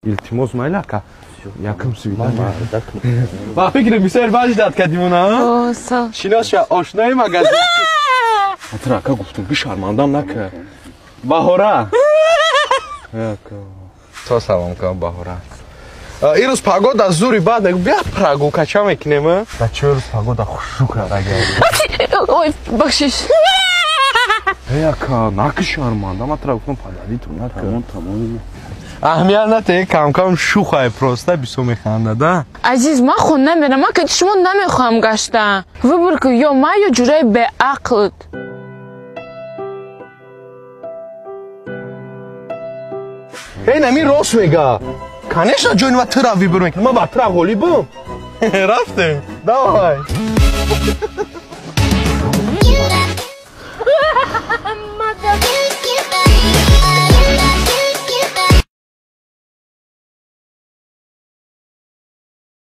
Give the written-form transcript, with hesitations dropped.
التماس مایلکه یکم سویدن با فکر بسیار باجدت کردیم اونا شناس آشنای مگزین اترکه گفتم بی شرمندم نکه بهاره تا سلام کنم بهاره این روز پاگود از زوری بعد نگو بیا پراگو کچه میکنیم بچه روز پاگود خوشو کرده اوی بخشش یکا نکه شرمندم اترکه گفتم پدری تو نکه تمام اهمیت نده کم کم شوخه پرسته بیسو میخنده ده عزیز من خون نمیرم من که شما نمیخوام گشتن ویبر که یا من یا جورای به عقلت ای نمی راست میگه کنش جون و تو را ویبر میکنه ما با تو را غولی بوم رفته دای Mother